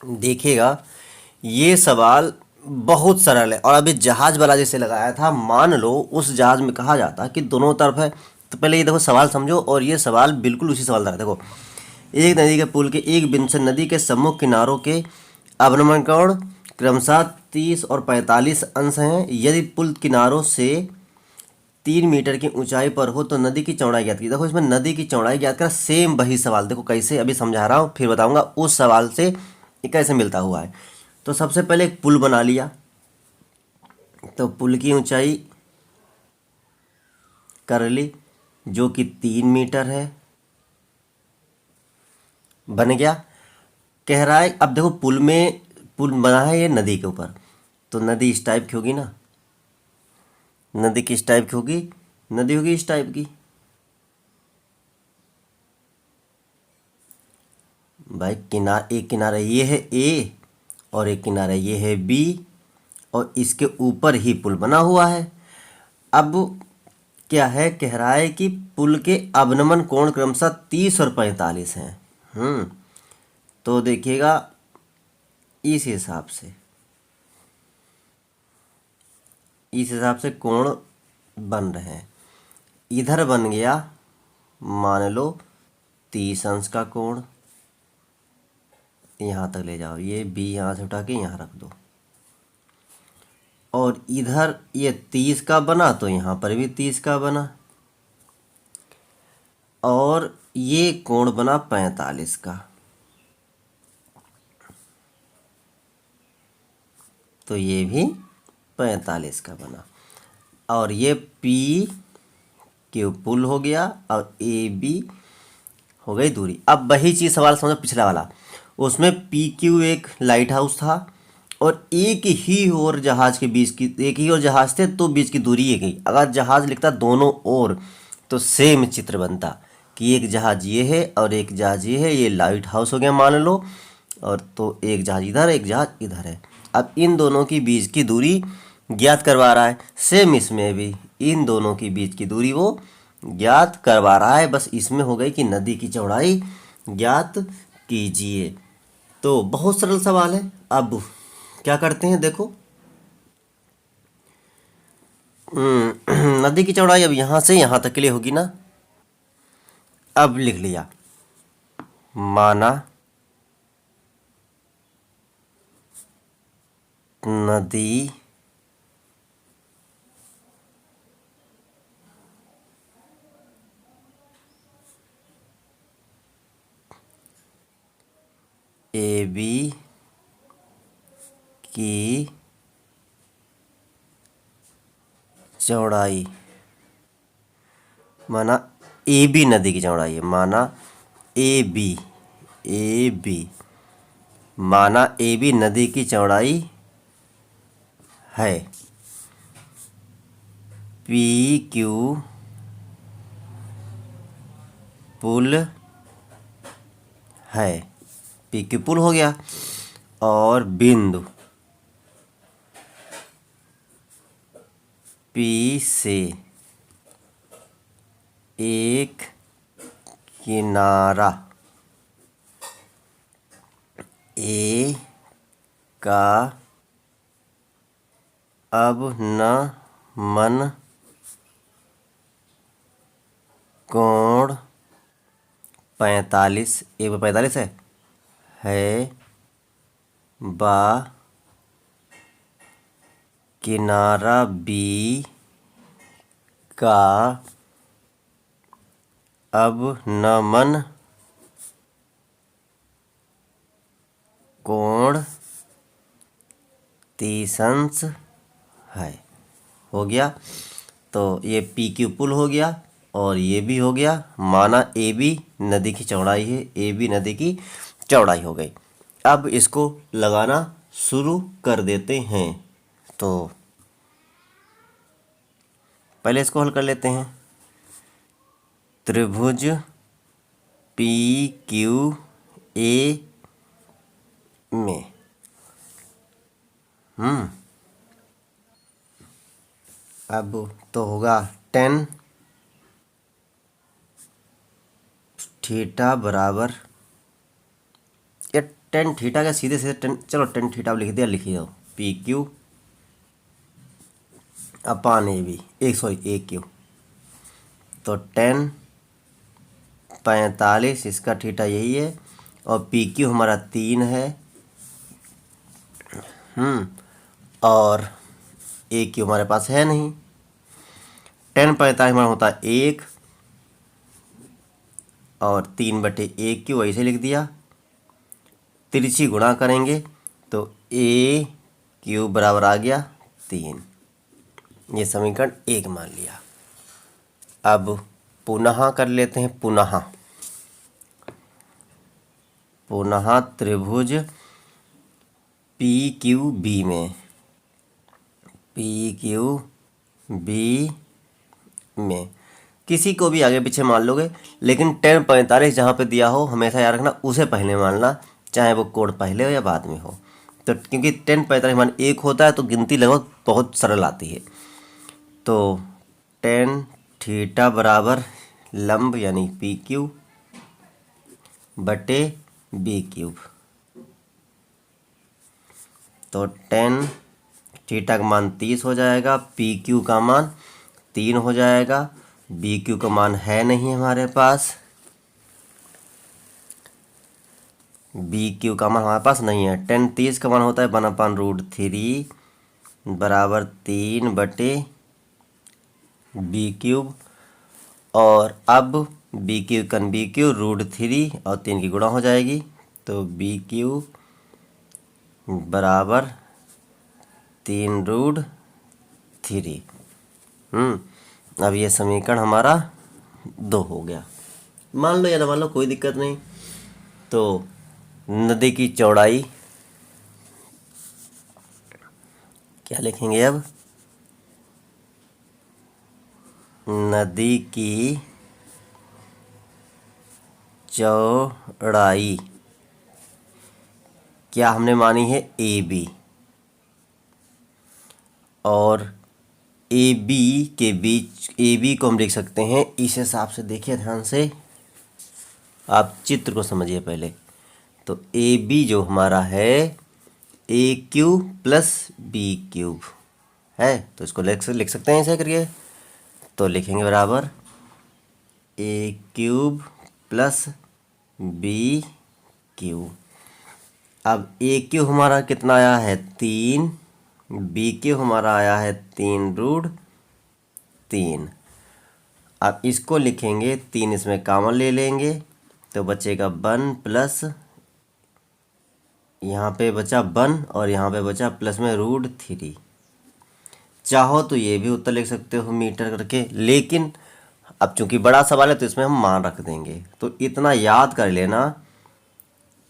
देखिएगा, ये सवाल बहुत सरल है। और अभी जहाज वाला जैसे लगाया था, मान लो उस जहाज में कहा जाता कि दोनों तरफ है। तो पहले ये देखो सवाल समझो, और ये सवाल बिल्कुल उसी सवाल का है। देखो, एक नदी के पुल के एक बिंदु से नदी के सम्मुख किनारों के अवनमन कोण क्रमशः 30 और 45 अंश हैं। यदि पुल किनारों से 3 मीटर की ऊंचाई पर हो तो नदी की चौड़ाई ज्ञात की। देखो, इसमें नदी की चौड़ाई ज्ञात करा, सेम वही सवाल। देखो कैसे, अभी समझा रहा हूँ फिर बताऊंगा उस सवाल से ये कैसे मिलता हुआ है। तो सबसे पहले एक पुल बना लिया, तो पुल की ऊंचाई कर ली जो कि 3 मीटर है, बन गया। कह रहा है अब देखो, पुल बना है ये नदी के ऊपर, तो नदी इस टाइप की होगी ना। नदी किस टाइप की होगी? नदी होगी इस टाइप की। भाई एक किनारा ये है ए, और एक किनारा ये है बी, और इसके ऊपर ही पुल बना हुआ है। अब क्या है, कह रहा है कि पुल के अवनमन कोण क्रमशः 30 और 45 हैं। तो देखिएगा, इस हिसाब से कोण बन रहे हैं। इधर बन गया, मान लो 30 अंश का कोण, यहाँ तक ले जाओ, ये बी यहाँ से उठा के यहाँ रख दो। और इधर ये 30 का बना तो यहाँ पर भी 30 का बना, और ये कोण बना 45 का। तो ये भी 45 का बना, और ये पी क्यू पुल हो गया, और ए बी हो गई दूरी। अब वही चीज़ सवाल समझो पिछला वाला, उसमें पी क्यू एक लाइट हाउस था, और एक ही और जहाज थे, तो बीच की दूरी एक ही। अगर जहाज लिखता दोनों ओर तो सेम चित्र बनता कि एक जहाज ये है और एक जहाज ये है, ये लाइट हाउस हो गया मान लो। और तो एक जहाज इधर, एक जहाज इधर है। अब इन दोनों की बीच की दूरी ज्ञात करवा रहा है। सेम इसमें भी इन दोनों की बीच की दूरी वो ज्ञात करवा रहा है। बस इसमें हो गई कि नदी की चौड़ाई ज्ञात कीजिए। तो बहुत सरल सवाल है। अब क्या करते हैं, देखो, नदी की चौड़ाई अब यहाँ से यहाँ तक के लिए होगी ना। अब लिख लिया, माना नदी ए बी की चौड़ाई, माना ए बी नदी की चौड़ाई है, माना ए बी माना ए बी नदी की चौड़ाई है। पी क्यू पुल है, पी क्यू पुल हो गया। और बिंदु पी से एक किनारा ए का अवनमन कोण 45, ए पर 45 है बा किनारा बी का अवनमन कोण 30 अंश है। हो गया। तो ये पी क्यू पुल हो गया, और ये भी हो गया। माना ए बी नदी की चौड़ाई है, ए बी नदी की चौड़ाई हो गई। अब इसको लगाना शुरू कर देते हैं। तो पहले इसको हल कर लेते हैं। त्रिभुज पी क्यू ए में अब तो होगा 10 थीटा बराबर, ये टेन थीटा का सीधे सीधे टेन, चलो टेन थीटा लिख दिया, लिखिए हो P Q upon A B, A Q. तो 10 45 इसका थीटा यही है, और पी क्यू हमारा 3 है, और ए क्यू हमारे पास है नहीं। 10 45 हमारा होता है 1, और 3/ए क्यू ऐसे लिख दिया। तिरछी गुणा करेंगे तो ए क्यू बराबर आ गया 3। ये समीकरण 1 मान लिया। अब पुनः कर लेते हैं, पुनः त्रिभुज पी क्यू बी में, किसी को भी आगे पीछे मान लोगे, लेकिन 10 45 जहाँ पे दिया हो हमेशा याद रखना उसे पहले मानना, चाहे वो कोड पहले हो या बाद में हो। तो क्योंकि 10 45 मान 1 होता है तो गिनती लगभग बहुत सरल आती है। तो 10 थीटा बराबर लंब यानी पी क्यू बटे बी क्यूब। तो 10 थीटा का मान 30 हो जाएगा, पी क्यू का मान 3 हो जाएगा, बी क्यू का मान है नहीं हमारे पास, बी क्यू का मान हमारे पास नहीं है। 10 30 का मान होता है 1/√3 बराबर 3/बी क्यूब, और अब बी क्यू √3 और 3 की गुणा हो जाएगी, तो बी क्यू बराबर 3√3। अब ये समीकरण हमारा 2 हो गया। मान लो या ना मान लो कोई दिक्कत नहीं। तो नदी की चौड़ाई क्या लिखेंगे अब? नदी की चौड़ाई क्या हमने मानी है? ए बी, और ए बी के बीच, ए बी को हम लिख सकते हैं इस हिसाब से। देखिए ध्यान से, आप चित्र को समझिए पहले। तो ए बी जो हमारा है ए क्यूब प्लस बी क्यूब है, तो इसको लिख सकते हैं ऐसे करिए। तो लिखेंगे बराबर ए क्यूब प्लस बी क्यूब। अब ए क्यूब हमारा कितना आया है? 3, बी क्यूब हमारा आया है 3√3। अब इसको लिखेंगे, 3 इसमें कॉमन ले लेंगे तो बचेगा 1 प्लस, यहाँ पे बचा 1 और यहाँ पे बचा प्लस में √3। चाहो तो ये भी उत्तर लिख सकते हो मीटर करके, लेकिन अब चूंकि बड़ा सवाल है तो इसमें हम मान रख देंगे। तो इतना याद कर लेना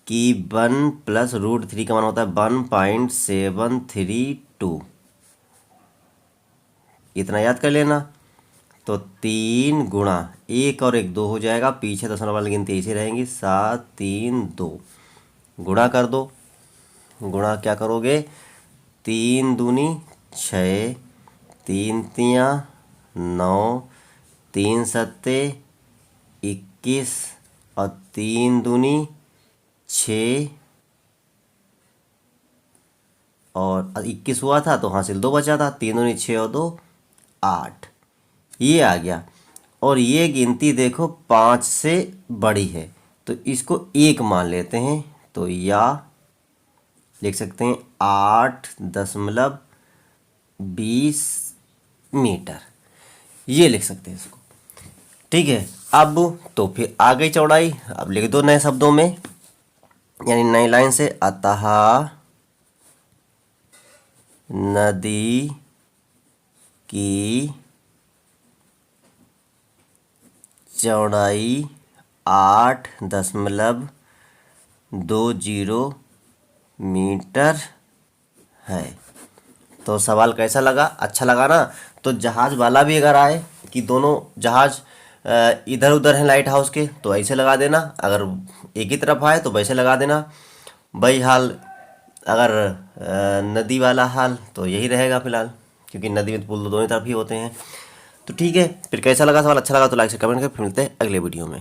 कि 1 प्लस √3 का मान होता है 1.732। इतना याद कर लेना। तो 3 गुणा 1 और 1 2 हो जाएगा, पीछे दशमलव वाली गिनती ऐसी रहेंगी, 7 3 2। गुणा कर दो। गुणा क्या करोगे? 3 दूनी 6, 3 तियाँ 9, 3 सत्ते 21, और 3 दूनी 6, और 21 हुआ था तो हासिल 2 बचा था, 3 दूनी 6 और 2 8, ये आ गया। और ये गिनती देखो 5 से बड़ी है तो इसको 1 मान लेते हैं, तो या लिख सकते हैं 8.20 मीटर, ये लिख सकते हैं इसको। ठीक है। अब तो फिर आ गई चौड़ाई, अब लिख दो नए शब्दों में, यानी नई लाइन से, अतः नदी की चौड़ाई 8.20 मीटर है। तो सवाल कैसा लगा? अच्छा लगा ना? तो जहाज वाला भी अगर आए कि दोनों जहाज इधर उधर हैं लाइट हाउस के, तो ऐसे लगा देना, अगर एक ही तरफ आए तो वैसे लगा देना। भाई हाल अगर नदी वाला हाल तो यही रहेगा फिलहाल, क्योंकि नदी में पुल दोनों तरफ ही होते हैं। तो ठीक है, फिर कैसा लगा सवाल? अच्छा लगा तो लाइक से कमेंट कर, फिर मिलते हैं अगले वीडियो में।